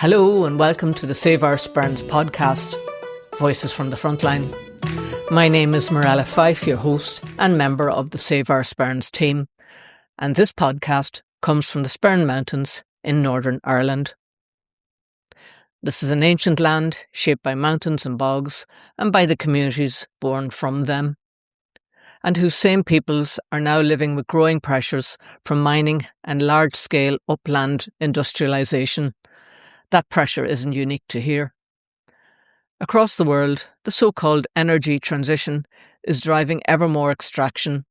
Hello and welcome to the Save Our Sperrins podcast, Voices from the Frontline. My name is Morella Fife, your host and member of the Save Our Sperrins team, and this podcast comes from the Sperrin Mountains in Northern Ireland. This is an ancient land shaped by mountains and bogs and by the communities born from them, and whose same peoples are now living with growing pressures from mining and large-scale upland industrialisation. That pressure isn't unique to here. Across the world, the so-called energy transition is driving ever more extraction.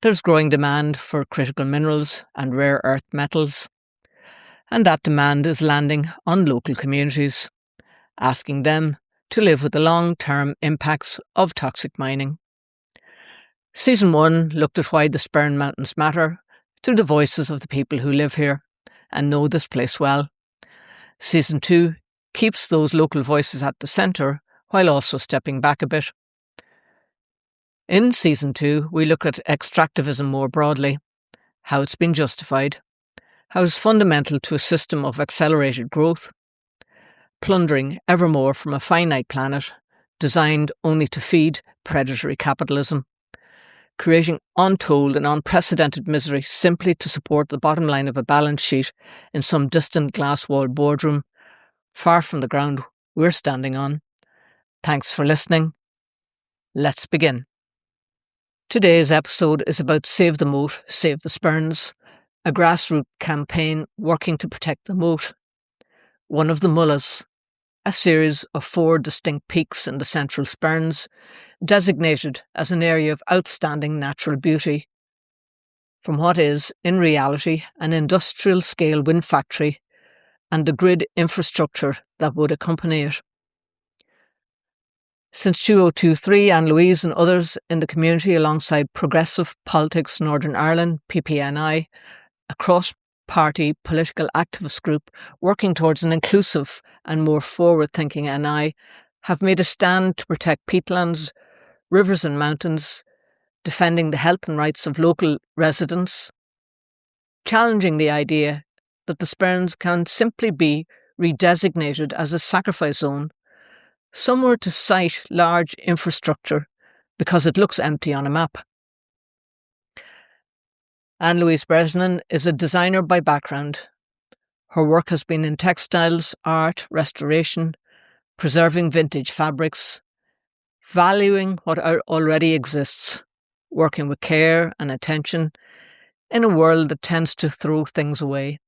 There's growing demand for critical minerals and rare earth metals, and that demand is landing on local communities, asking them to live with the long-term impacts of toxic mining. Season 1 looked at why the Sperrin Mountains matter through the voices of the people who live here and know this place well. Season 2 keeps those local voices at the centre while also stepping back a bit. In Season 2, we look at extractivism more broadly, how it's been justified, how it's fundamental to a system of accelerated growth, plundering ever more from a finite planet designed only to feed predatory capitalism, creating untold and unprecedented misery simply to support the bottom line of a balance sheet in some distant glass-walled boardroom, far from the ground we're standing on. Thanks for listening. Let's begin. Today's episode is about Save the Moat, Save the Sperrins, a grassroots campaign working to protect the Moat, one of the Mullaghs, a series of 4 distinct peaks in the central Sperrins, designated as an area of outstanding natural beauty, from what is, in reality, an industrial-scale wind factory and the grid infrastructure that would accompany it. Since 2023, Ann-Louise and others in the community, alongside Progressive Politics Northern Ireland, PPNI, a cross-party political activist group working towards an inclusive and more forward-thinking NI, have made a stand to protect peatlands, rivers and mountains, defending the health and rights of local residents, challenging the idea that the Sperrins can simply be redesignated as a sacrifice zone, somewhere to site large infrastructure because it looks empty on a map. Ann-Louise Bresnahan is a designer by background. Her work has been in textiles, art, restoration, preserving vintage fabrics, valuing what already exists, working with care and attention in a world that tends to throw things away.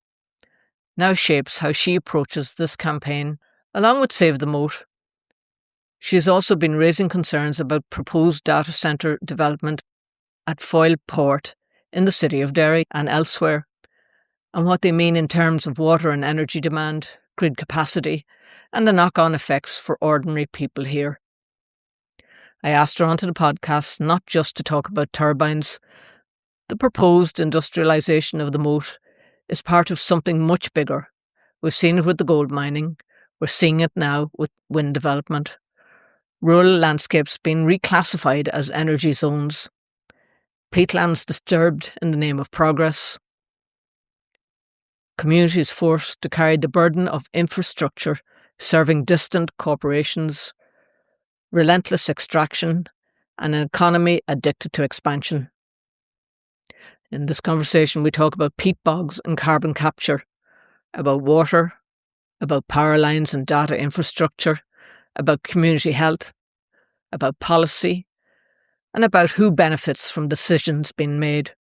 Now shapes how she approaches this campaign, along with Save the Moat. She has also been raising concerns about proposed data centre development at Foyle Port in the city of Derry and elsewhere, and what they mean in terms of water and energy demand, grid capacity, and the knock-on effects for ordinary people here. I asked her onto the podcast not just to talk about turbines. The proposed industrialisation of the Moat is part of something much bigger. We've seen it with the gold mining. We're seeing it now with wind development. Rural landscapes being reclassified as energy zones. Peatlands disturbed in the name of progress. Communities forced to carry the burden of infrastructure serving distant corporations, relentless extraction, and an economy addicted to expansion. In this conversation, we talk about peat bogs and carbon capture, about water, about power lines and data infrastructure, about community health, about policy, and about who benefits from decisions being made.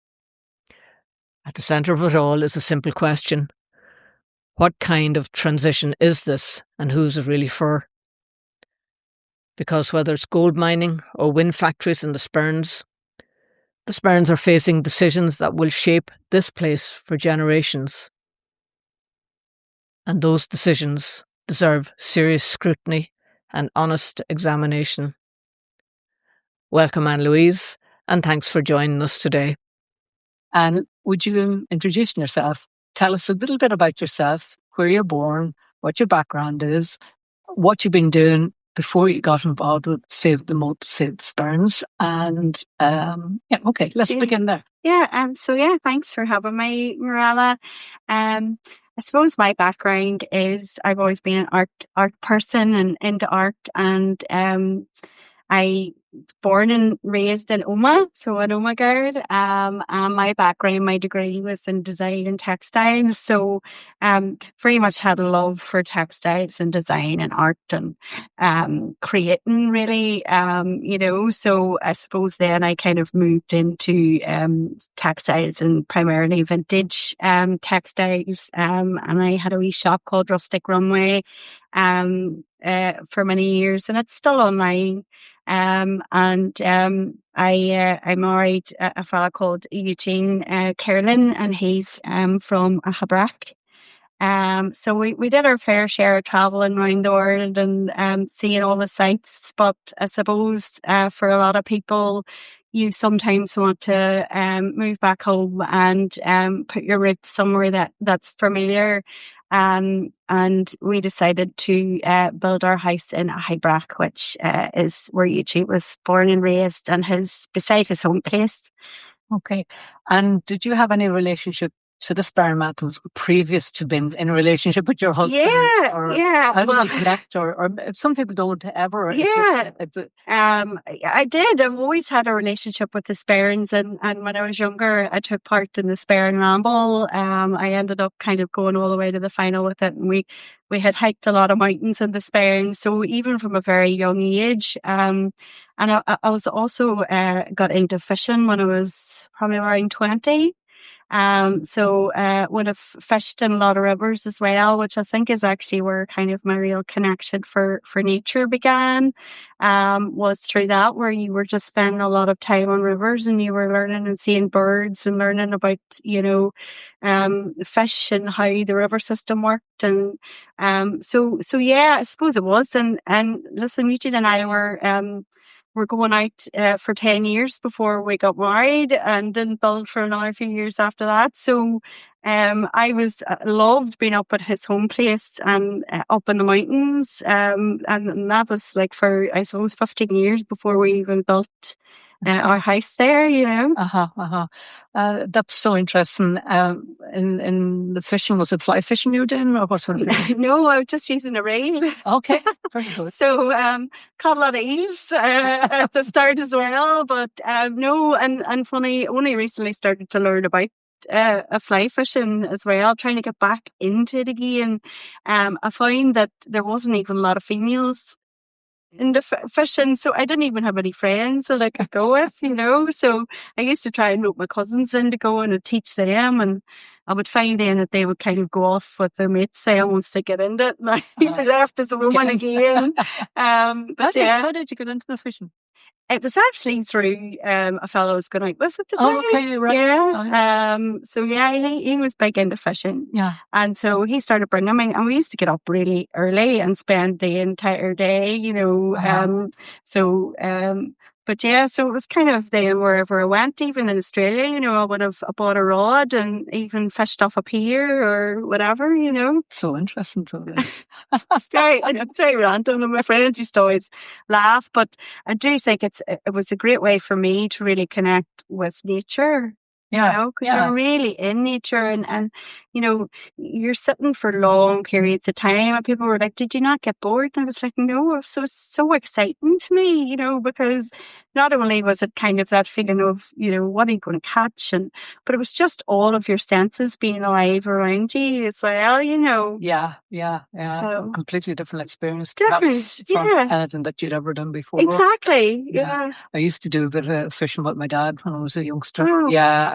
At the centre of it all is a simple question. What kind of transition is this, and who's it really for? Because whether it's gold mining or wind factories in the Sperrins are facing decisions that will shape this place for generations. And those decisions deserve serious scrutiny and honest examination. Welcome, Ann-Louise, and thanks for joining us today. And would you introduce yourself? Tell us a little bit about yourself, where you're born, what your background is, what you've been doing before you got involved with Save the Moat, Save the Sperrins. And let's begin there. Thanks for having me, Morella. I suppose my background is I've always been an art person and into art, and I was born and raised in Oma, so an Oma girl. And my background, my degree was in design and textiles. So, very much had a love for textiles and design and art and, creating really, so I suppose then I kind of moved into, textiles and primarily vintage, textiles. And I had a wee shop called Rustic Runway, for many years, and it's still online. I married a fella called Eugene Kerlin, and he's from Habrack. So we did our fair share of traveling around the world and seeing all the sights. But I suppose for a lot of people, you sometimes want to move back home and put your roots somewhere that's familiar. And we decided to build our house in Highbrack, which is where Eugene was born and raised, and beside his home place. Okay. And did you have any relationship to the Sperrin Mantles previous to being in a relationship with your husband? Yeah. How did you connect? Or some people don't ever. Yeah. I did. I've always had a relationship with the Sperrins, and when I was younger, I took part in the Sperrin Ramble. I ended up kind of going all the way to the final with it, and we had hiked a lot of mountains in the Sperrin. So even from a very young age, and I was also got into fishing when I was probably around 20. Would have fished in a lot of rivers as well, which I think is actually where kind of my real connection for nature began, was through that, where you were just spending a lot of time on rivers and you were learning and seeing birds and learning about, fish and how the river system worked. And, yeah, I suppose it was. And listen, Eugene and I were going out for 10 years before we got married, and didn't build for another few years after that. So I loved being up at his home place and up in the mountains. And that was like for, I suppose, 15 years before we even built our house there, That's so interesting. In the fishing, was it fly fishing you were doing, or what sort of fishing? No, I was just using a reel. Okay, very good. So caught a lot of eels at the start as well, but no, and funny, only recently started to learn about fly fishing as well, trying to get back into it again. I found that there wasn't even a lot of females into fishing, so I didn't even have any friends that I could go with, so I used to try and rope my cousins in to go in and teach them, and I would find then that they would kind of go off with their mates there once they get into it, and I'd be left as a woman again. How did you get into the fishing? It was actually through a fellow I was going out with at the time. Oh, okay, right. Yeah. He was big into fishing. Yeah. And so he started bringing me, and we used to get up really early and spend the entire day, But yeah, so it was kind of then wherever I went, even in Australia, I would have bought a rod and even fished off a pier or whatever, So interesting. It's very random, and my friends used to always laugh, but I do think it was a great way for me to really connect with nature. Because you're really in nature, and you're sitting for long periods of time, and people were like, "Did you not get bored?" And I was like, "No." So it's so exciting to me, because not only was it kind of that feeling of, what are you going to catch, but it was just all of your senses being alive around you as well, Yeah. So, completely different experience. Different, from anything that you'd ever done before. Exactly, yeah. I used to do a bit of fishing with my dad when I was a youngster. Oh,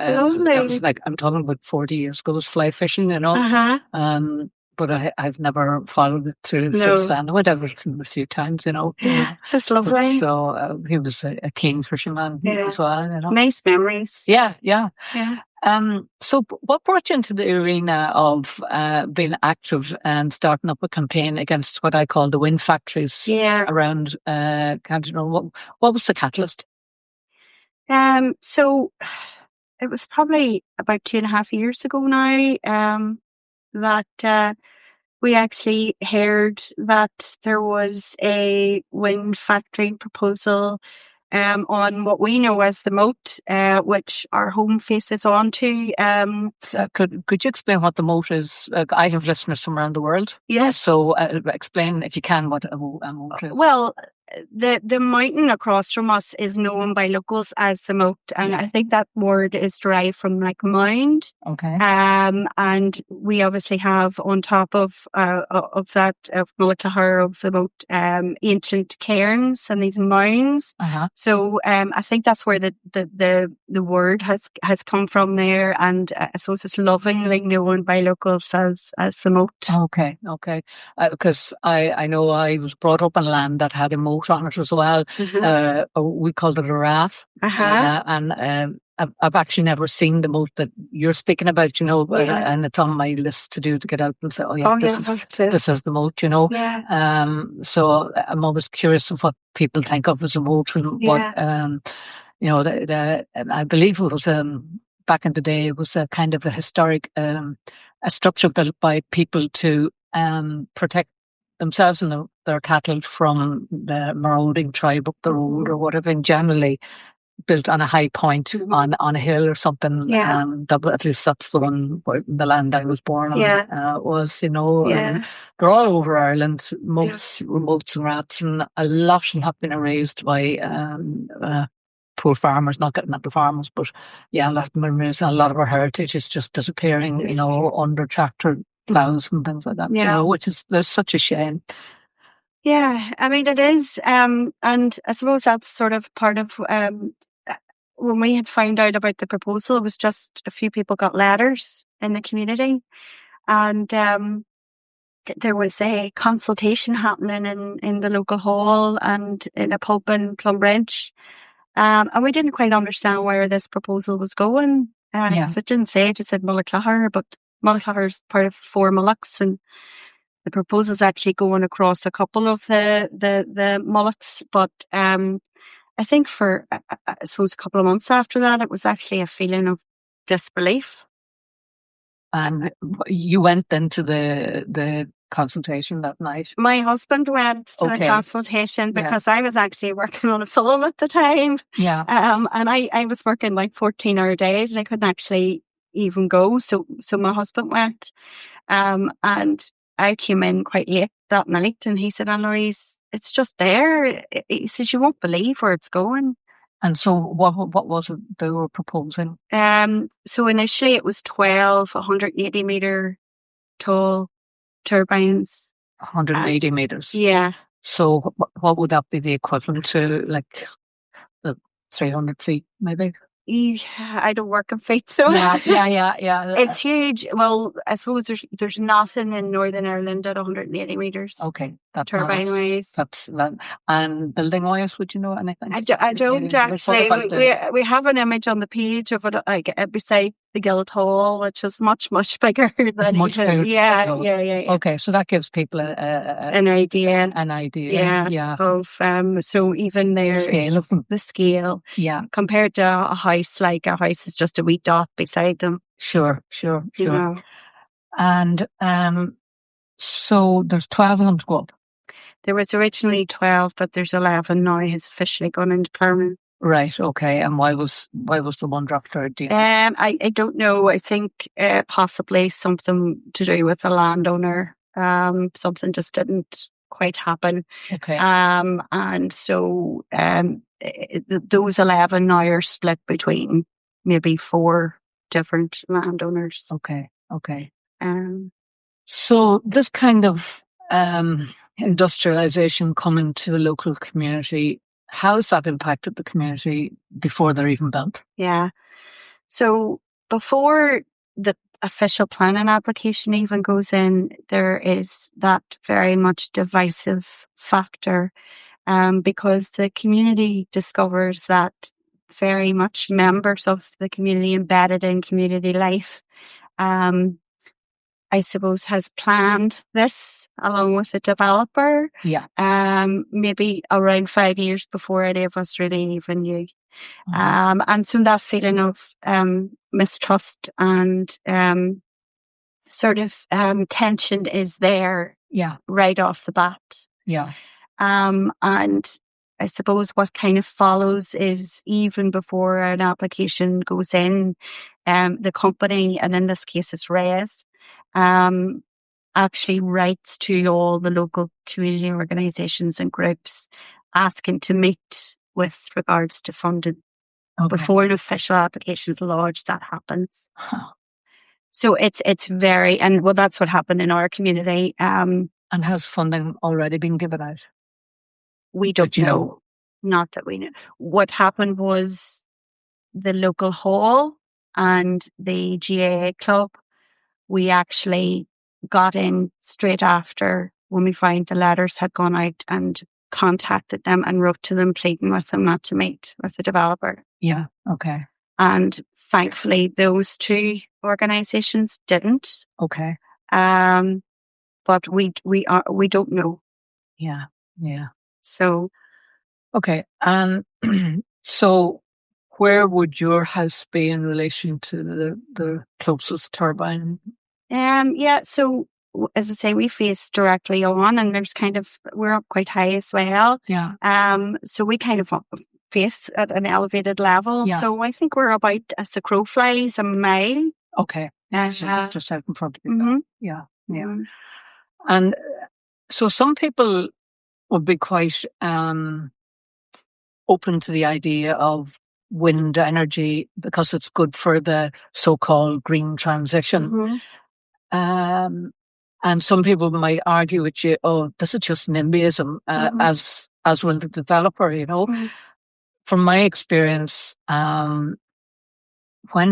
lovely. It was like, I'm talking about 40 years ago, it was fly fishing, but I've never followed it through since then. I went over a few times, That's lovely. So he was a keen fisherman as well. Nice memories. Yeah. So what brought you into the arena of being active and starting up a campaign against what I call the wind factories around Canterbury? What was the catalyst? So it was probably about 2.5 years ago now, that we actually heard that there was a wind factory proposal on what we know as the Moat, which our home faces onto. Could you explain what the Moat is? I have listeners from around the world. Yes. So explain, if you can, what a Moat is. Well, the mountain across from us is known by locals as the Moat, and I think that word is derived from like mound. Okay. And we obviously have on top of that of Mullaghs of the Moat ancient cairns and these mounds. So I think that's where the word has come from there, and I suppose it's lovingly known by locals as the Moat. Okay. Because I know I was brought up on land that had a moat on it as well. We called it a rath. And I've actually never seen the moat that you're speaking about, and it's on my list to get out and say, this is the moat, So I'm always curious of what people think of as a moat, and what, I believe it was, back in the day, it was a kind of a historic, a structure built by people to protect themselves and their cattle from the marauding tribe up the road or whatever, and generally built on a high point on a hill or something. At least that's the one where the land I was born on was, they're all over Ireland, moats and rats, and a lot have been erased by poor farmers, not getting at the farmers, but a lot of them are erased. A lot of our heritage is just disappearing, under tractor plows and things like that, which is, there's such a shame. Yeah, I mean, it is. And I suppose that's sort of part of, when we had found out about the proposal, it was just a few people got letters in the community, and there was a consultation happening in the local hall and in a pub in Plumbridge. And we didn't quite understand where this proposal was going. Because it didn't say, it just said Mullaghs, but Mullaghs is part of 4 Mullaghs, and the proposal is actually going across a couple of the Mullaghs. But I think for, I suppose, a couple of months after that, it was actually a feeling of disbelief. And you went then to the consultation that night? My husband went to the consultation because I was actually working on a film at the time. And I was working like 14-hour days, and I couldn't actually even go. So my husband went. And I came in quite late that night, and he said, Ann-Louise, it's just there. He says, you won't believe where it's going. And so what was it they were proposing? So initially it was 12 180 metre tall turbines. 180 metres? Yeah. So what would that be the equivalent to, like the 300 feet maybe? Yeah, I don't work in feet, so yeah. It's huge. Well, I suppose there's nothing in Northern Ireland at 180 metres. Okay, that's turbine wise. And building wise, would you know anything? I don't actually. We have an image on the page of it, like beside the Guildhall, which is much bigger than much bigger. Yeah. Okay, so that gives people an idea. An idea. Of so even their scale of them. The scale. Yeah. Compared to a house, like a house is just a wee dot beside them. Sure. And so there's 12 of them to go up. There was originally 12, but there's 11 now. Has officially gone into permanent. Right. Okay. And why was the one dropped out? I don't know. I think possibly something to do with the landowner. Something just didn't quite happen. Okay. And so those 11 now are split between maybe 4 different landowners. Okay. So this kind of industrialisation coming to the local community, how's that impacted the community before they're even built? Yeah. So before the official planning application even goes in, there is that very much divisive factor, because the community discovers that very much members of the community embedded in community life, I suppose, has planned this along with the developer. Yeah. Maybe around 5 years before any of us really even knew. And so that feeling of mistrust and sort of tension is there. Yeah. Right off the bat. Yeah. And I suppose what kind of follows is even before an application goes in, the company, and in this case it's RES, actually writes to all the local community organisations and groups asking to meet with regards to funding. Before an official application is lodged, that happens. Huh. So it's very, and well, that's what happened in our community. And has funding already been given out? We don't know. Not that we know. What happened was the local hall and the GAA club, we actually got in straight after when we found the letters had gone out and contacted them and wrote to them pleading with them not to meet with the developer. Yeah, okay. And thankfully those two organisations didn't. Okay. But we don't know. Yeah. So okay. And so where would your house be in relation to the closest turbine? So as I say, we face directly on, and there's we're up quite high as well. Yeah. So we kind of face at an elevated level. Yeah. So I think we're about, as the crow flies, a mile. Okay. Just out in front of you. Mm-hmm. Yeah. Mm-hmm. And so some people would be quite open to the idea of wind energy because it's good for the so-called green transition. Mm-hmm. And some people might argue with you, oh, this is just NIMBYism, as will the developer, you know. Mm-hmm. From my experience, when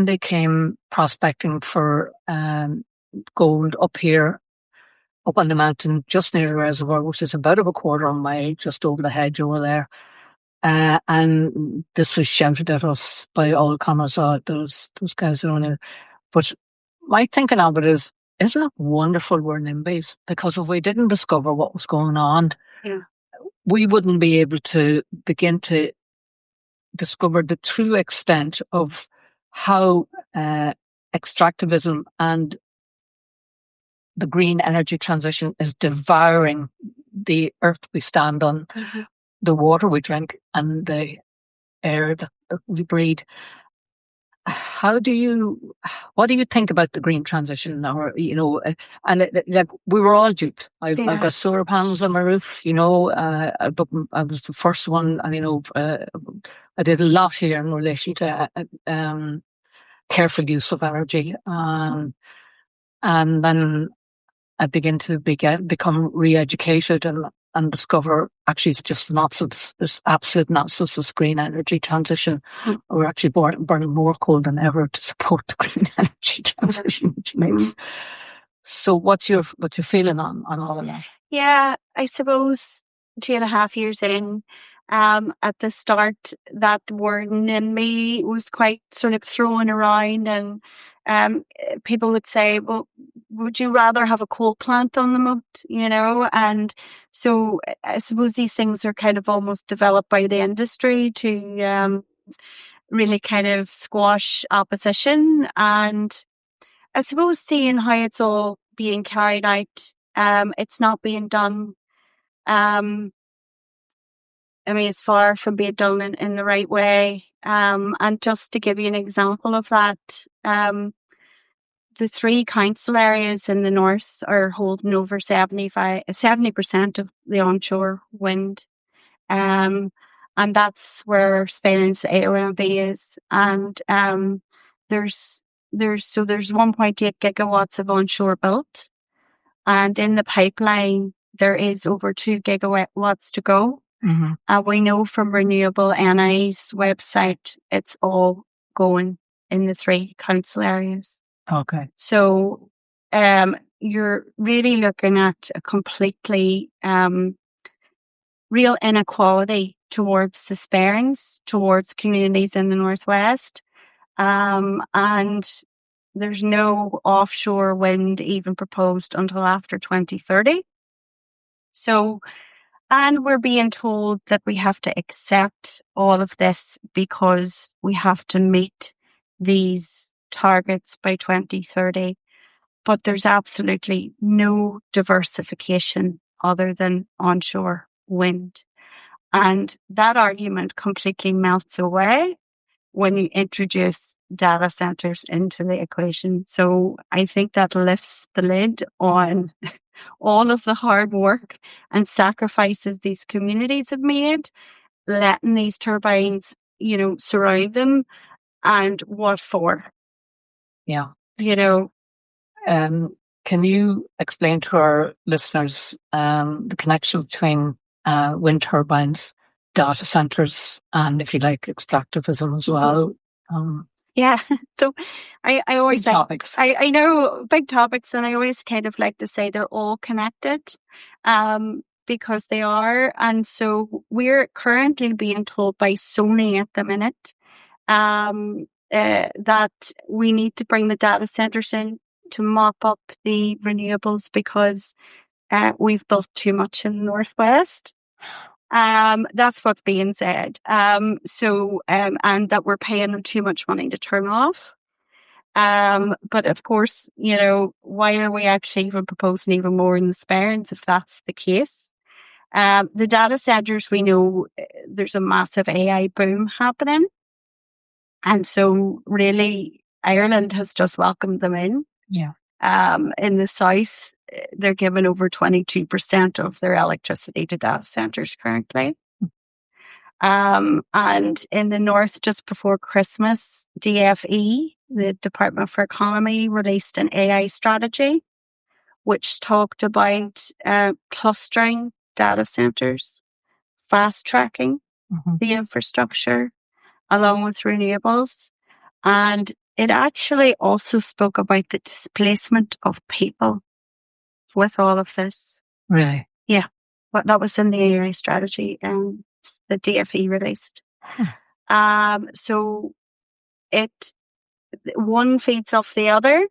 they came prospecting for gold up here, up on the mountain, just near the reservoir, which is about a quarter of a mile, just over the hedge over there. And this was shouted at us by all comers, oh, those guys are only... But my thinking of it is, isn't it wonderful we're NIMBYs? Because if we didn't discover what was going on, we wouldn't be able to begin to discover the true extent of how extractivism and the green energy transition is devouring the earth we stand on, the water we drink, and the air that we breathe. What do you think about the green transition? Or, you know, and like we were all duped. I've got solar panels on my roof, you know, I was the first one, and, you know, I did a lot here in relation to careful use of energy. And then I begin to become re-educated and discover actually it's just nonsense. There's absolute nonsense, this green energy transition. We're actually burning more coal than ever to support the green energy transition, which makes... So what's your feeling on all of that? Yeah, I suppose 2.5 years in, at the start, that word NIMBY was quite sort of thrown around, and people would say, well, would you rather have a coal plant on the Moat, you know? And so I suppose these things are kind of almost developed by the industry to really kind of squash opposition. And I suppose seeing how it's all being carried out, it's not being done. I mean, it's far from being done in the right way. And just to give you an example of that, the 3 council areas in the north are holding over 70% of the onshore wind. And that's where Sperrins AOMV is. And there's 1.8 gigawatts of onshore built. And in the pipeline, there is over 2 gigawatts to go. And we know from Renewable NI's website, it's all going in the 3 council areas. Okay. So you're really looking at a completely real inequality towards the Sperrins, towards communities in the northwest. And there's no offshore wind even proposed until after 2030. So, and we're being told that we have to accept all of this because we have to meet these targets by 2030. But there's absolutely no diversification other than onshore wind. And that argument completely melts away when you introduce data centers into the equation. So I think that lifts the lid on all of the hard work and sacrifices these communities have made, letting these turbines, surround them, and what for? Yeah. Can you explain to our listeners the connection between wind turbines, data centers, and, if you like, extractivism as well? Yeah. So I always big topics. I know big topics, and I always kind of like to say they're all connected, because they are. And so we're currently being told by Sony at the minute, that we need to bring the data centers in to mop up the renewables because we've built too much in the Northwest. That's what's being said. And that we're paying them too much money to turn off. But of course, why are we actually even proposing even more in the Sperrins if that's the case? The data centers, we know there's a massive AI boom happening. And so really Ireland has just welcomed them in. Yeah. In the south, they're giving over 22% of their electricity to data centers currently. And in the north, just before Christmas, DFE, the Department for Economy, released an AI strategy, which talked about clustering data centers, fast tracking the infrastructure, along with renewables. And it actually also spoke about the displacement of people with all of this. Really? Yeah. Well, that was in the AI strategy the DFE released. So one feeds off the other.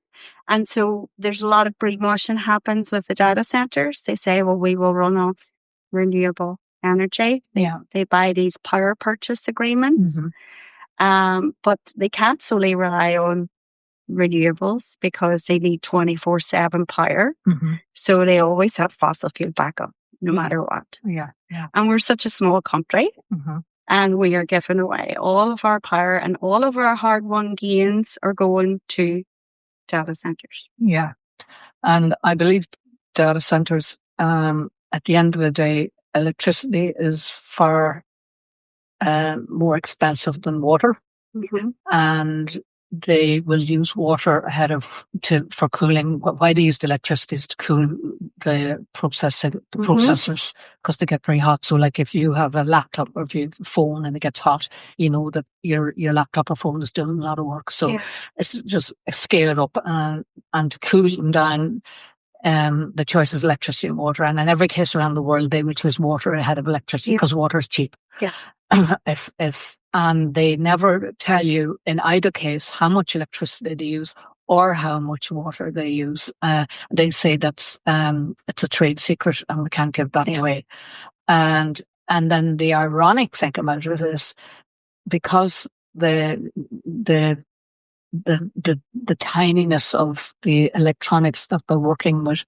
And so there's a lot of greenwashing happens with the data centers. They say, well, we will run off renewable energy. They buy these power purchase agreements. But they can't solely rely on renewables because they need 24/7 power. So they always have fossil fuel backup, no matter what. Yeah. And we're such a small country, and we are giving away all of our power, and all of our hard-won gains are going to data centers. Yeah. And I believe data centers, at the end of the day, electricity is far more expensive than water. And they will use water for cooling. Why they use the electricity is to cool the processors, because they get very hot. So like if you have a laptop or if you have a phone and it gets hot, you know that your laptop or phone is doing a lot of work. So it's just scale it up and to cool them down. The choice is electricity and water, and in every case around the world, they will choose water ahead of electricity because water is cheap. Yeah. And they never tell you in either case how much electricity they use or how much water they use. They say that's it's a trade secret and we can't give that away. And then the ironic thing about it is because the tininess of the electronics that they're working with,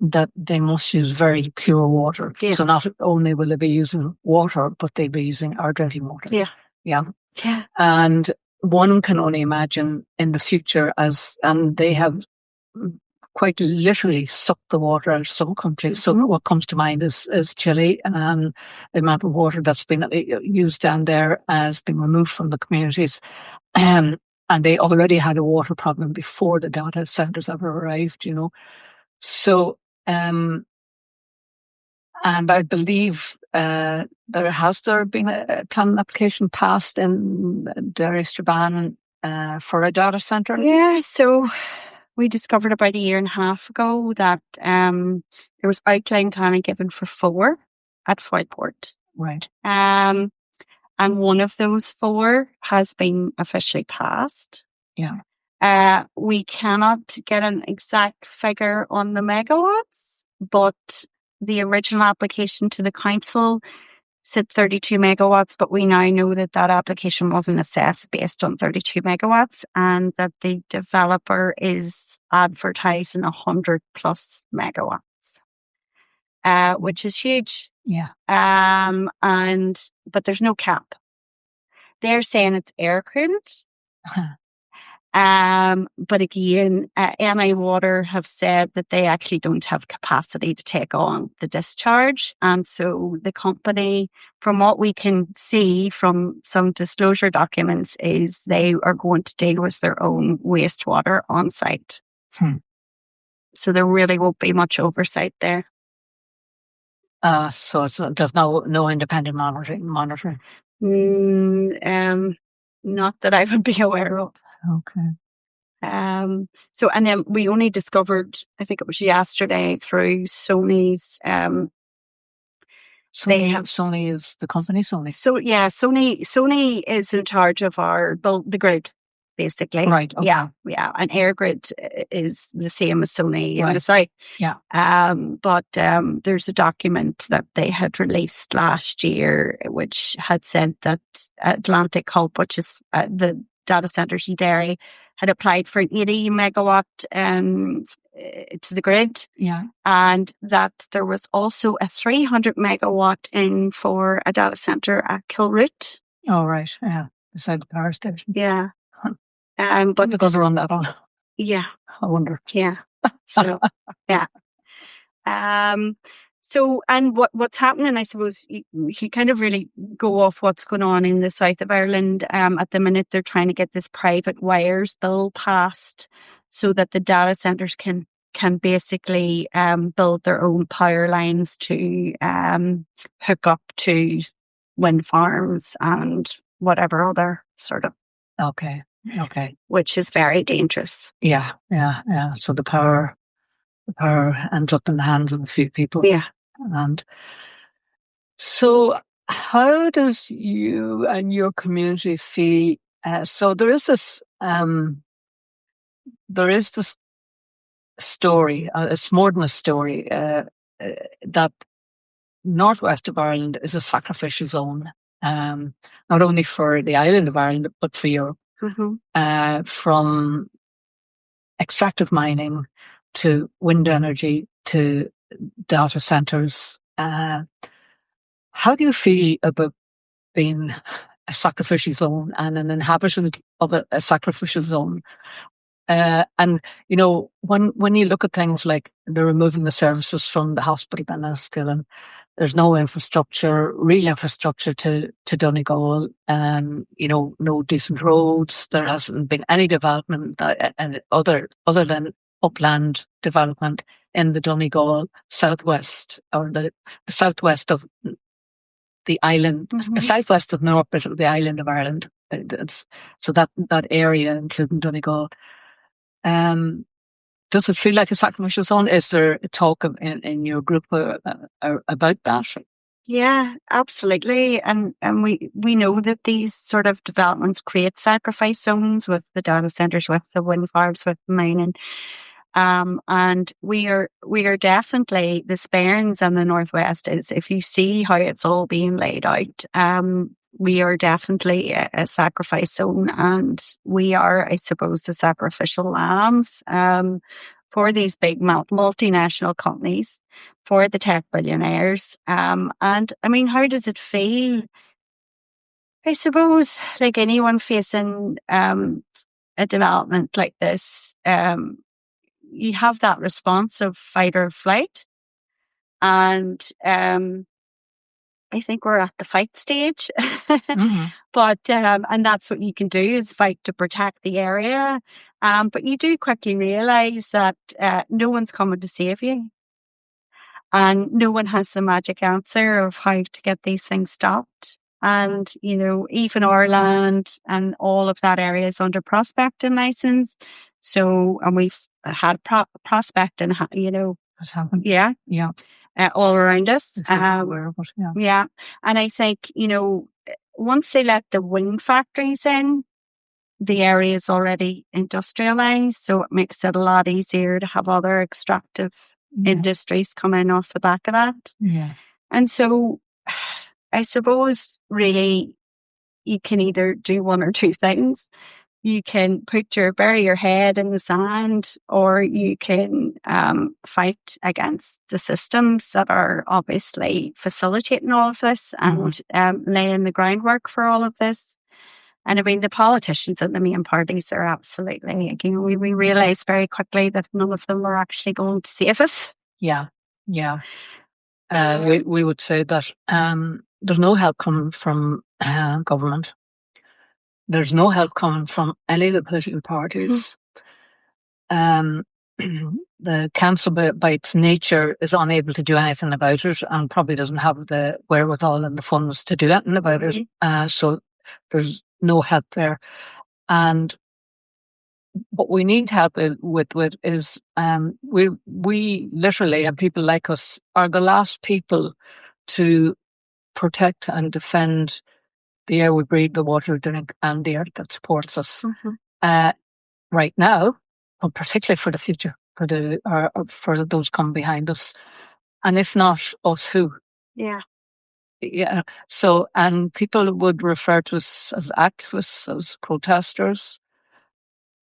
that they must use very pure water. Yeah. So not only will they be using water, but they'll be using our drinking water. Yeah. And one can only imagine in the future and they have quite literally sucked the water out of some countries. So what comes to mind is Chile, and the amount of water that's been used down there has been removed from the communities. And they already had a water problem before the data centers ever arrived, So, and I believe there been a planning application passed in Derry Strabane for a data centre? Yeah, so we discovered about a year and a half ago that there was outline planning given for 4 at Foyport. Right. And one of those 4 has been officially passed. Yeah. We cannot get an exact figure on the megawatts, but the original application to the council said 32 megawatts, but we now know that application wasn't assessed based on 32 megawatts and that the developer is advertising 100 plus megawatts, which is huge. Yeah. But there's no cap. They're saying it's air-cooled. But again, NI Water have said that they actually don't have capacity to take on the discharge. And so the company, from what we can see from some disclosure documents, is they are going to deal with their own wastewater on site. So there really won't be much oversight there. So there's no independent monitoring? Not that I would be aware of. Okay. So, and then we only discovered, I think it was yesterday, through Sony's, Sony is the company, Sony? So, yeah, Sony is in charge of the grid, basically. Right. Okay. Yeah. And AirGrid is the same as Sony in the Right. south. Yeah. But there's a document that they had released last year, which had said that Atlantic Hub, which is the data centers in Derry, had applied for an 80 megawatt to the grid. Yeah. And that there was also a 300 megawatt in for a data center at Kilroot. Oh, right. Yeah. Beside the power station. Yeah. But they're going to run that on. Yeah. I wonder. Yeah. So, yeah. So, and what's happening, I suppose, you kind of really go off what's going on in the south of Ireland. At the minute, they're trying to get this private wires bill passed so that the data centers can basically build their own power lines to hook up to wind farms and whatever other sort of. Okay. Which is very dangerous. Yeah. So the power ends up in the hands of a few people. Yeah. And so how does you and your community feel? So there is this story, it's more than a story, that northwest of Ireland is a sacrificial zone, not only for the island of Ireland, but for Europe. Mm-hmm. From extractive mining to wind energy to data centers. How do you feel about being a sacrificial zone and an inhabitant of a sacrificial zone? And, you know, when you look at things like they're removing the services from the hospital in Enniskillen, there's no real infrastructure to Donegal, you know, no decent roads. There hasn't been any development and other than upland development in the Donegal southwest, or the southwest of the island, Mm-hmm. the southwest of North bit of the island of Ireland. So that area, including Donegal. Does it feel like a sacrificial zone? Is there a talk in your group about that? Yeah, absolutely. And we know that these sort of developments create sacrifice zones with the data centers, with the wind farms, with mining. And we are definitely, the Sperrins and the Northwest is, if you see how it's all being laid out, we are definitely a sacrifice zone, and we are, I suppose, the sacrificial lambs for these big multinational companies, for the tech billionaires. And I mean, how does it feel? I suppose, like anyone facing a development like this, you have that response of fight or flight. And I think we're at the fight stage. Mm-hmm. But and that's what you can do, is fight to protect the area. But you do quickly realise that no one's coming to save you. And no one has the magic answer of how to get these things stopped. And, you know, even our land and all of that area is under prospecting license. So, and we've had prospecting, you know. What's happened? Yeah. All around us. Yeah. And I think, you know, once they let the wind factories in, the area is already industrialised. So it makes it a lot easier to have other extractive industries come in off the back of that. Yeah. And so I suppose really you can either do one or two things. you can bury your head in the sand, or you can fight against the systems that are obviously facilitating all of this and laying the groundwork for all of this. And I mean, the politicians and the main parties are absolutely, we realised very quickly that none of them were actually going to save us. Yeah. We would say that there's no help coming from government. There's no help coming from any of the political parties. The council, by its nature, is unable to do anything about it, and probably doesn't have the wherewithal and the funds to do anything about it. So there's no help there. And what we need help with is we literally, and people like us, are the last people to protect and defend the air we breathe, the water we drink, and the earth that supports us right now, but particularly for the future, for those come behind us. And if not us, who? Yeah. So, and people would refer to us as activists, as protesters.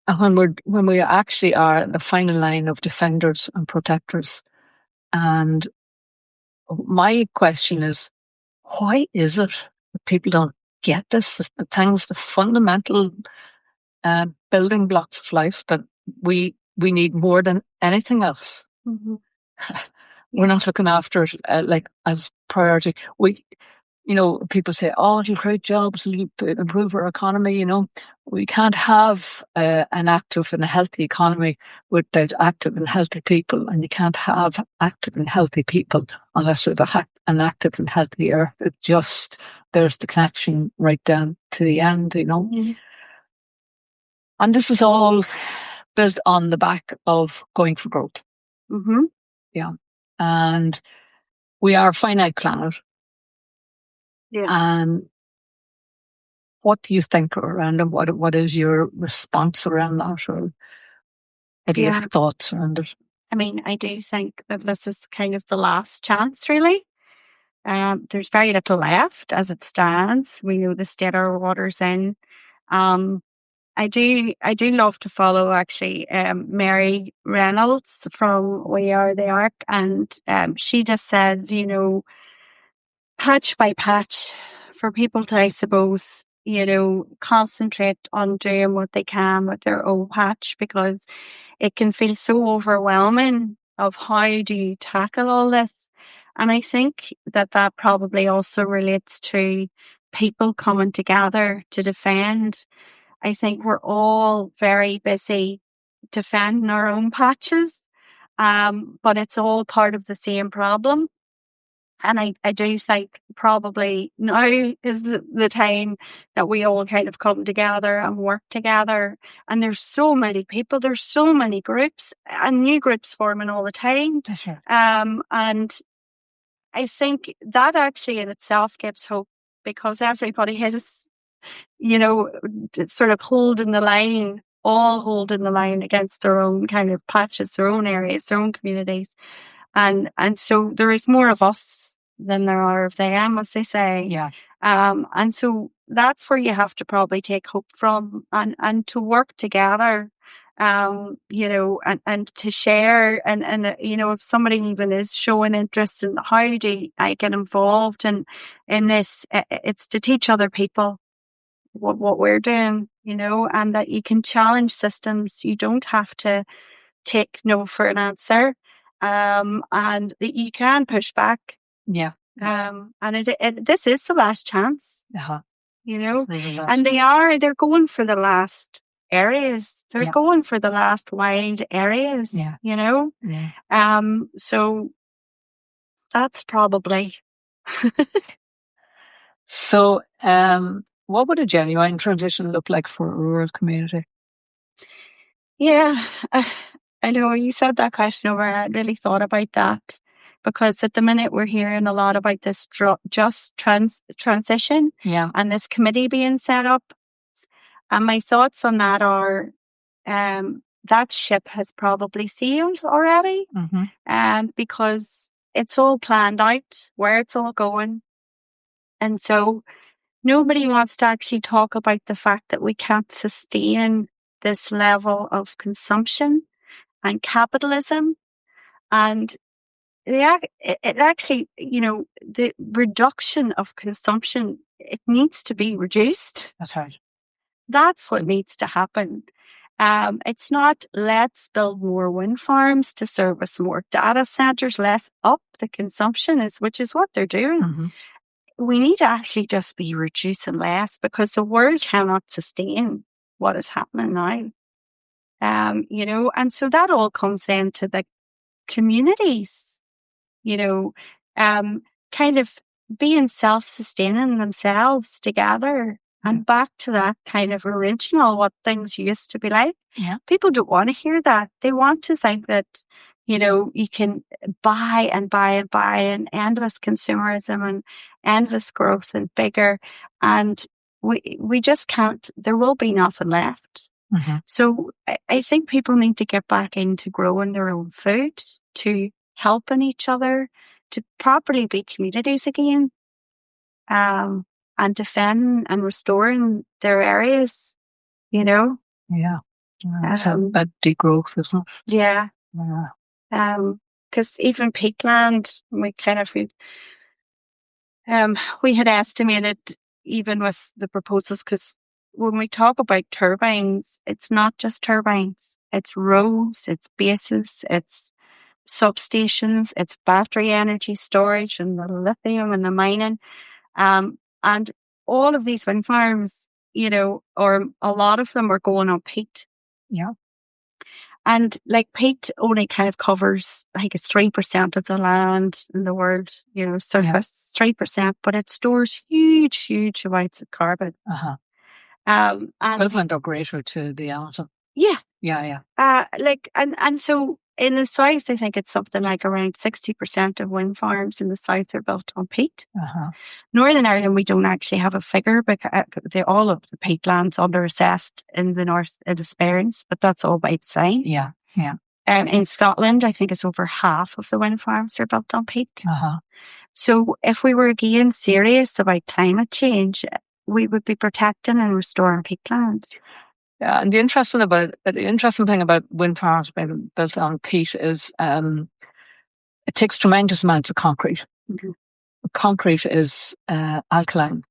And when we actually are the final line of defenders and protectors. And my question is, why is it that people don't get this? The fundamental building blocks of life that we need more than anything else. We're not looking after it like as priority. People say, "Oh, you create jobs, you improve our economy." We can't have an active and a healthy economy without active and healthy people, and you can't have active and healthy people unless we have an active and healthy earth. There's the connection right down to the end, And this is all built on the back of going for growth. Yeah, and we are a finite planet. Yeah. And what do you think around it? What is your response around that, or what are your thoughts around it? I mean, I do think that this is kind of the last chance, really. There's very little left as it stands. We know the state our water's in. I do love to follow actually Mary Reynolds from We Are the Ark, and she just says, patch by patch, for people to, I suppose, concentrate on doing what they can with their own patch, because it can feel so overwhelming of how do you tackle all this. And I think that probably also relates to people coming together to defend. I think we're all very busy defending our own patches, but it's all part of the same problem. And I do think probably now is the time that we all kind of come together and work together. And there's so many people, there's so many groups, and new groups forming all the time. Sure. And I think that actually in itself gives hope, because everybody is, sort of holding the line against their own kind of patches, their own areas, their own communities. And so there is more of us than there are of them, as they say. Yeah. And so that's where you have to probably take hope from, and to work together, and to share, and if somebody even is showing interest in how do I get involved in this, it's to teach other people what we're doing, and that you can challenge systems. You don't have to take no for an answer, and that you can push back. Yeah. And this is the last chance. And they're going for the last areas. They're going for the last wild areas. Yeah. So that's probably. So, what would a genuine transition look like for a rural community? Yeah, I know you said that question over. I really thought about that, because at the minute we're hearing a lot about this just transition, and this committee being set up. And my thoughts on that are, that ship has probably sailed already, because it's all planned out where it's all going. And so nobody wants to actually talk about the fact that we can't sustain this level of consumption and capitalism. And it actually, the reduction of consumption, it needs to be reduced. That's right. That's what needs to happen. It's not let's build more wind farms to service more data centers, let's up the consumption, which is what they're doing. Mm-hmm. We need to actually just be reducing less, because the world cannot sustain what is happening now. And so that all comes then to the communities, kind of being self-sustaining themselves together. And back to that kind of original, what things used to be like. Yeah. People don't want to hear that. They want to think that, you can buy and buy and buy, and endless consumerism and endless growth and bigger. And we just can't, there will be nothing left. Mm-hmm. So I think people need to get back into growing their own food, to helping each other, to properly be communities again. And defending and restoring their areas, Yeah. It's about degrowth, isn't it? Yeah. Yeah. Because even peatland, we had estimated, even with the proposals, because when we talk about turbines, it's not just turbines. It's roads, it's bases, it's substations, it's battery energy storage and the lithium and the mining. And all of these wind farms, or a lot of them are going on peat. Yeah. And like peat only kind of covers, I think it's 3% of the land in the world, surface, 3%, but it stores huge, huge amounts of carbon. Uh-huh. And equivalent or greater to the Amazon. Yeah. Yeah. And so in the south, I think it's something like around 60% of wind farms in the south are built on peat. Uh-huh. Northern Ireland, we don't actually have a figure, because all of the peatlands under assessed in the north, in the Sperrins, but that's all by design. Yeah. In Scotland, I think it's over half of the wind farms are built on peat. Uh-huh. So if we were again serious about climate change, we would be protecting and restoring peatlands. Yeah, and the interesting thing about wind farms being built on peat is it takes tremendous amounts of concrete. Mm-hmm. Concrete is alkaline,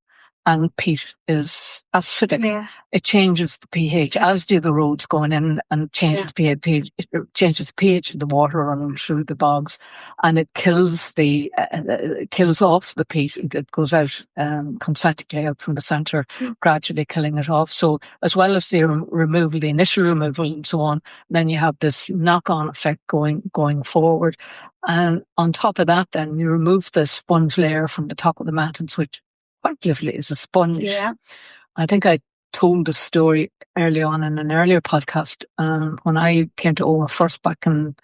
and peat is acidic. Yeah. It changes the pH, as do the roads going in, and changes pH. It changes the pH of the water running through the bogs, and it kills kills off the peat. It goes out concentrically out from the centre, gradually killing it off. So as well as the removal, the initial removal, and so on, then you have this knock-on effect going forward. And on top of that, then you remove the sponge layer from the top of the mountains, which quite literally is a sponge. Yeah. I think I told the story early on in an earlier podcast when I came to Oma first back in,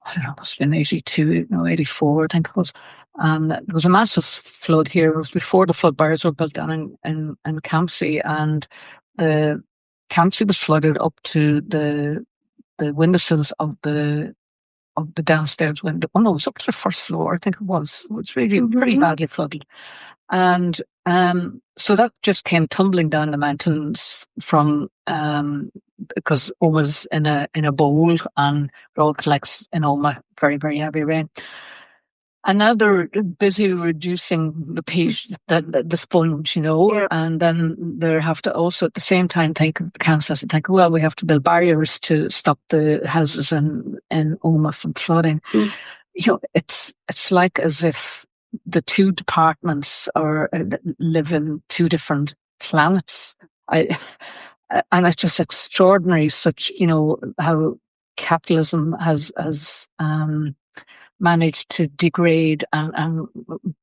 I don't know, it must have been 84, I think it was. And there was a massive flood here. It was before the flood barriers were built down in Campsie, and Campsie was flooded up to the windowsills of the downstairs window. Oh no, it was up to the first floor, I think it was. It was really pretty badly flooded. And so that just came tumbling down the mountains from because Oma's in a bowl, and it all collects in Oma, very, very heavy rain. And now they're busy reducing the peat, the sponge, and then they have to also at the same time the council has to think, well, we have to build barriers to stop the houses in Oma from flooding. It's like as if the two departments live in two different planets. And it's just extraordinary, such, how capitalism has managed to degrade, and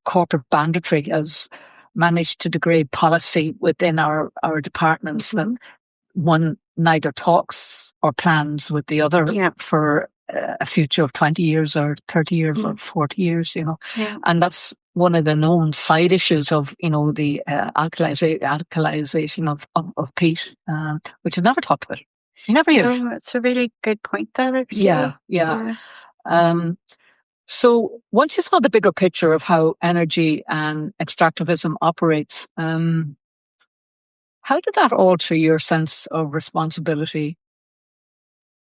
corporate banditry has managed to degrade policy within our departments, that one neither talks or plans with the other for a future of 20 years or 30 years or 40 years, And that's one of the known side issues of, the alkalization of peat, which is never talked about. You never hear. Oh, it's a really good point there, actually. Yeah. So once you saw the bigger picture of how energy and extractivism operates, How did that alter your sense of responsibility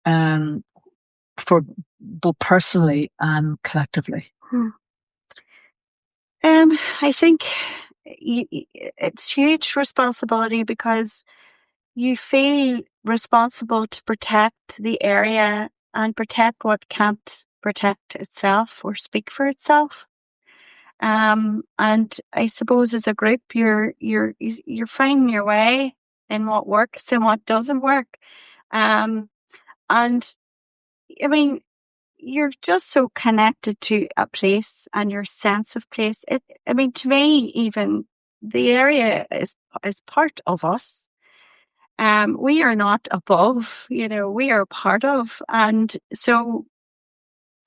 for both personally and collectively? I think it's huge responsibility because you feel responsible to protect the area and protect what can't protect itself or speak for itself. And I suppose as a group, you're finding your way in what works and what doesn't work. And I mean, you're just so connected to a place and your sense of place. To me, even the area is part of us. We are not above, we are part of. And so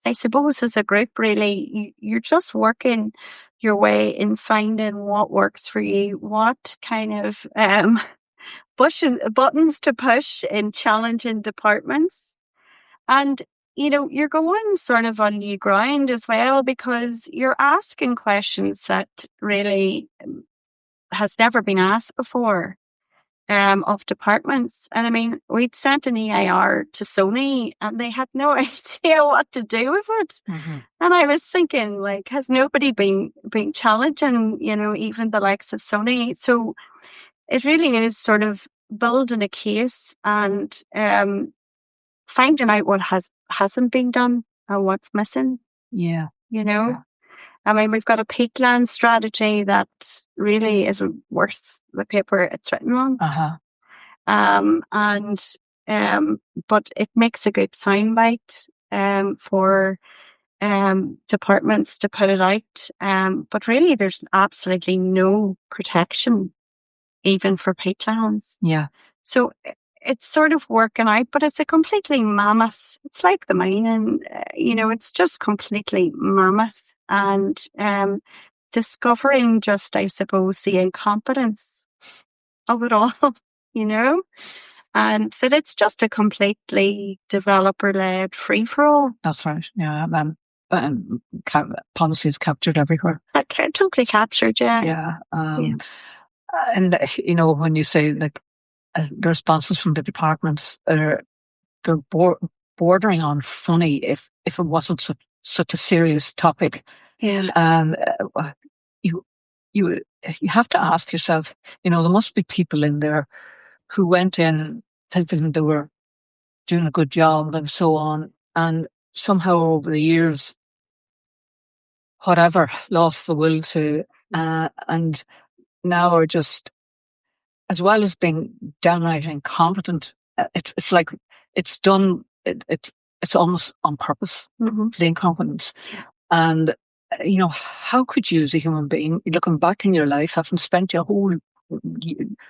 I suppose as a group, really, you're just working your way in finding what works for you, what kind of buttons to push in challenging departments. And, you're going sort of on new ground as well because you're asking questions that really has never been asked before. Of departments. And we'd sent an EIR to Sony and they had no idea what to do with it. Mm-hmm. And I was thinking, has nobody been challenging, even the likes of Sony? So it really is sort of building a case and finding out what hasn't been done and what's missing. Yeah. Yeah. We've got a peatland strategy that really isn't worth the paper it's written on. But it makes a good soundbite for departments to put it out. But really, there's absolutely no protection, even for peatlands. Yeah. So it's sort of working out, but it's a completely mammoth. It's like the mining, it's just completely mammoth. And discovering just, I suppose, the incompetence of it all, and that it's just a completely developer-led free-for-all. That's right. Yeah, policies captured everywhere. Totally captured, yeah. Yeah. And, when you say the responses from the departments, they're bordering on funny if it wasn't such a serious topic. Yeah. And you have to ask yourself, there must be people in there who went in thinking they were doing a good job and so on, and somehow over the years, whatever, lost the will to, and now are just, as well as being downright incompetent, it's like it's done. It's almost on purpose, mm-hmm. the incompetence. And, how could you as a human being, looking back in your life, having spent your whole,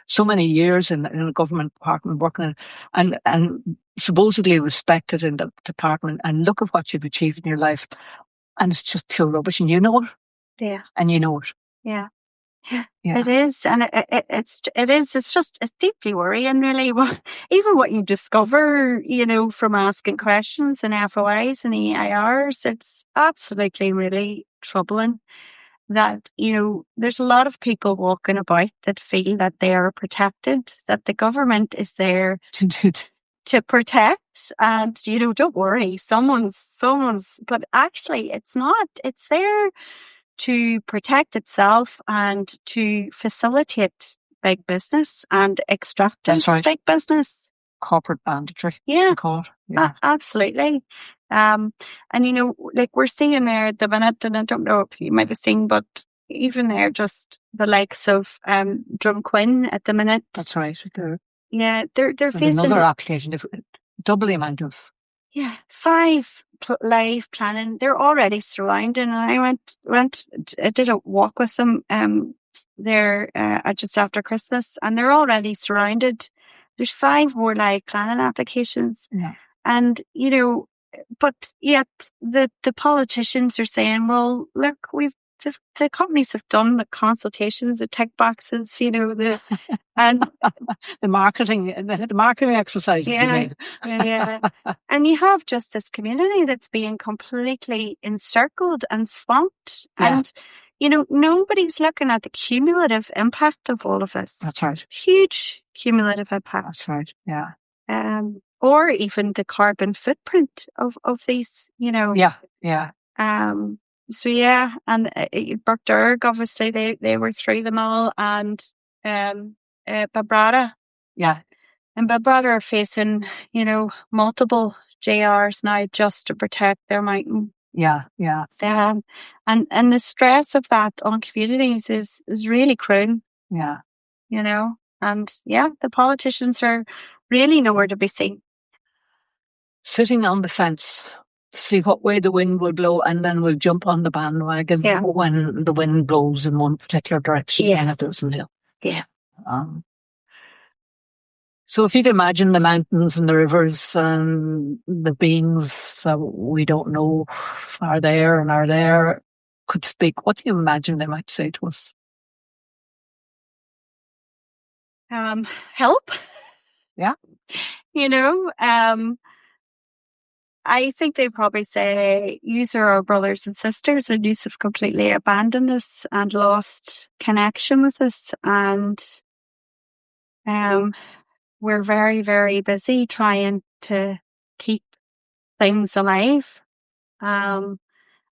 so many years in a government department working and supposedly respected in the department, and look at what you've achieved in your life, and it's just pure rubbish, and you know it. Yeah. And you know it. Yeah. Yeah. It is, and it's deeply worrying, really. Even what you discover, from asking questions in FOIs and EIRs, it's absolutely really troubling that, there's a lot of people walking about that feel that they are protected, that the government is there to protect, and, don't worry, someone's, but actually it's not. It's there to protect itself and to facilitate big business and extractive big business. Corporate banditry. Yeah. Yeah. Absolutely. And we're seeing there at the minute, and I don't know if you might have seen, but even there, just the likes of Drumquin at the minute. That's right. Yeah, they're facing another application, double the amount of. Yeah, 5 live planning. They're already surrounding, and I I did a walk with them there just after Christmas, and they're already surrounded. There's 5 more live planning applications, and but yet the politicians are saying, well, look, the companies have done the consultations, the tick boxes, and the marketing exercises. Yeah. And you have just this community that's being completely encircled and swamped. Yeah. And, nobody's looking at the cumulative impact of all of this. That's right. Huge cumulative impact. That's right. Yeah. Or even the carbon footprint of these, Yeah. Yeah. So yeah, and Burkdurg, obviously they were through them all, and Babrata. Yeah. And Babrata are facing, multiple JRs now just to protect their mountain. Yeah. Yeah. And the stress of that on communities is really cruel. Yeah. And yeah, the politicians are really nowhere to be seen. Sitting on the fence, see what way the wind will blow, and then we'll jump on the bandwagon when the wind blows in one particular direction and it doesn't. Yeah. So if you could imagine the mountains and the rivers and the beings that we don't know are there, could speak, what do you imagine they might say to us? Help. Yeah. I think they probably say, "You are our brothers and sisters, and you have completely abandoned us and lost connection with us, and we're very, very busy trying to keep things alive." And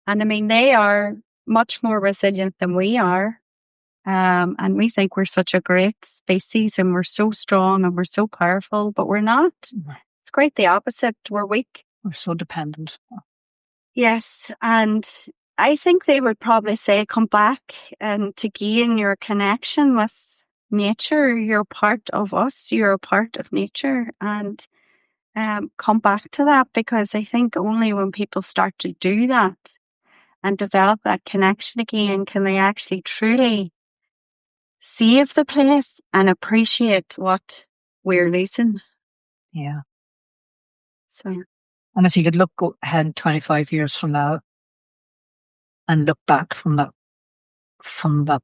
I mean, they are much more resilient than we are. And we think we're such a great species and we're so strong and we're so powerful, but we're not. It's quite the opposite. We're weak. We're so dependent. Yes. And I think they would probably say, come back and to gain your connection with nature. You're part of us. You're a part of nature. And come back to that, because I think only when people start to do that and develop that connection again can they actually truly save the place and appreciate what we're losing. Yeah. So, and if you could look ahead 25 years from now and look back from that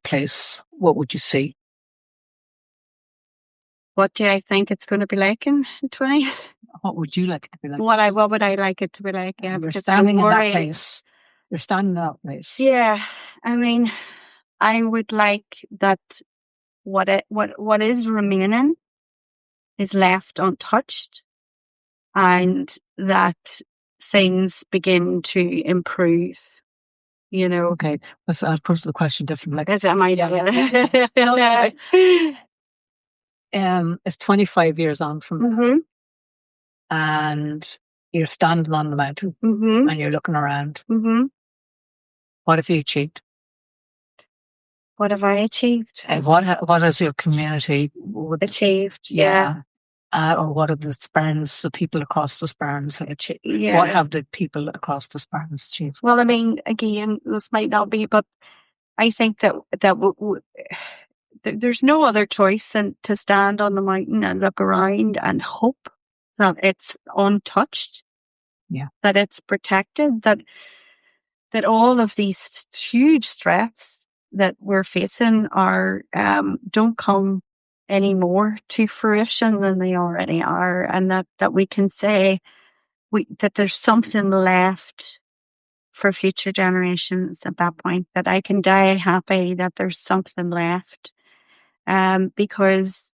place, what would you see? What do I think it's going to be like in 20? What would you like it to be like? What would I like it to be like? Yeah, you're standing in that place. You're standing in that place. Yeah. I mean, I would like that what is remaining is left untouched, and that things begin to improve. Okay, I'll pose the question differently. It's 25 years on from now, and you're standing on the mountain, and you're looking around. What have you achieved? What have I achieved? What has your community achieved? Yeah. Or what have the Sperrins, the people across the Sperrins have achieved? Yeah. What have the people across the Sperrins achieved? Well, I mean, again, this might not be, but I think that there's no other choice than to stand on the mountain and look around and hope that it's untouched. Yeah. That it's protected, that all of these huge threats that we're facing don't come any more to fruition than they already are, and that we can say that there's something left for future generations at that point, that I can die happy that there's something left, because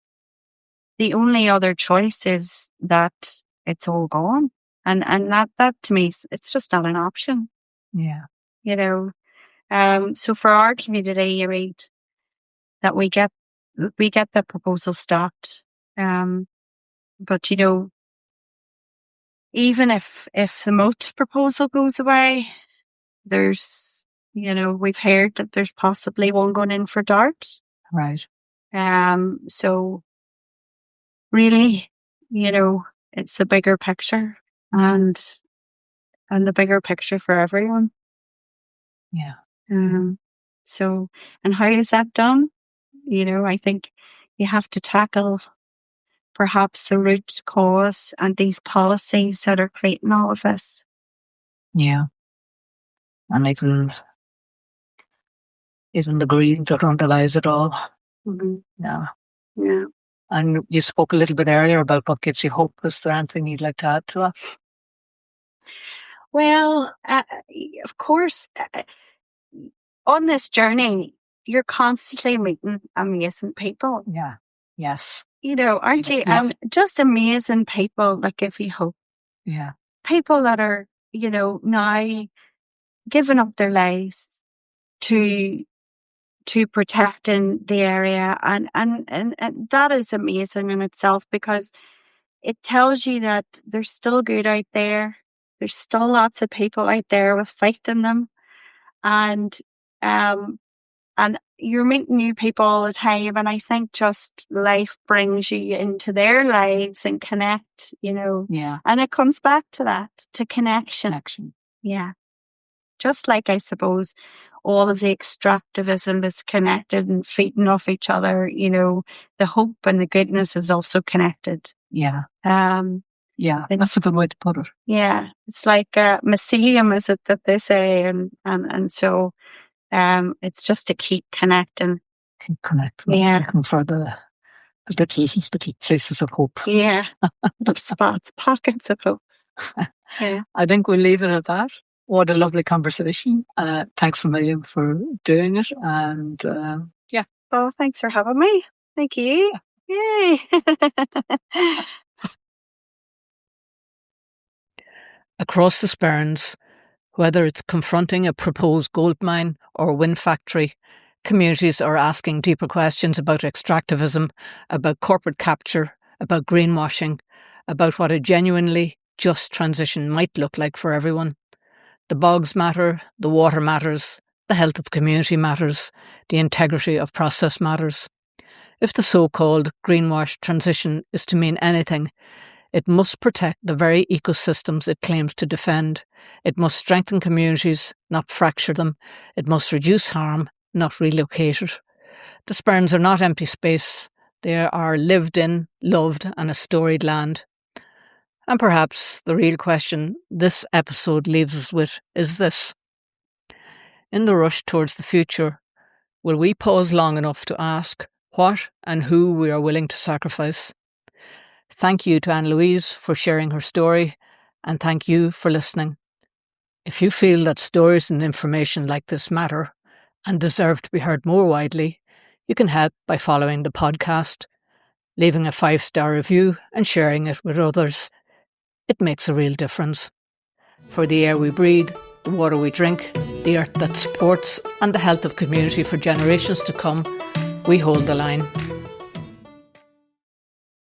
the only other choice is that it's all gone, and that to me, it's just not an option. Yeah. So for our community, I mean, that we get the proposal stopped. But even if the Moat proposal goes away, there's, we've heard that there's possibly one going in for Dart. Right. So really, it's the bigger picture and the bigger picture for everyone. Yeah. So, and how is that done? I think you have to tackle perhaps the root cause and these policies that are creating all of this. Yeah. And even the greed that underlies it all. Yeah. Yeah. And you spoke a little bit earlier about what gives you hope. Is there anything you'd like to add to that? Well, of course, on this journey, you're constantly meeting amazing people. Yeah. Yes. You know, aren't you? Yeah. Just amazing people that give you hope. Yeah. People that are, you know, now giving up their lives to protecting the area, and that is amazing in itself, because it tells you that there's still good out there. There's still lots of people out there with fight in them, and you're meeting new people all the time. And I think just life brings you into their lives and connect, you know. Yeah. And it comes back to that, to connection. Yeah. Just like, I suppose, all of the extractivism is connected and feeding off each other, you know, the hope and the goodness is also connected. Yeah. Yeah, that's a good way to put it. Yeah. It's like mycelium, is it that they say? And so it's just to keep connecting. Keep connecting. Yeah. Looking for the petite traces of hope. Yeah. Little spots, pockets of hope. Yeah. I think we'll leave it at that. What a lovely conversation. Thanks a million for doing it. And yeah. Oh, thanks for having me. Thank you. Yay. Across the Sperrins, whether it's confronting a proposed gold mine or a wind factory, communities are asking deeper questions about extractivism, about corporate capture, about greenwashing, about what a genuinely just transition might look like for everyone. The bogs matter, the water matters, the health of community matters, the integrity of process matters. If the so-called greenwash transition is to mean anything, it must protect the very ecosystems it claims to defend. It must strengthen communities, not fracture them. It must reduce harm, not relocate it. The Sperrins are not empty space. They are lived in, loved and a storied land. And perhaps the real question this episode leaves us with is this. In the rush towards the future, will we pause long enough to ask what and who we are willing to sacrifice? Thank you to Ann-Louise for sharing her story, and thank you for listening. If you feel that stories and information like this matter and deserve to be heard more widely, you can help by following the podcast, leaving a 5-star review and sharing it with others. It makes a real difference. For the air we breathe, the water we drink, the earth that supports, and the health of community for generations to come, we hold the line.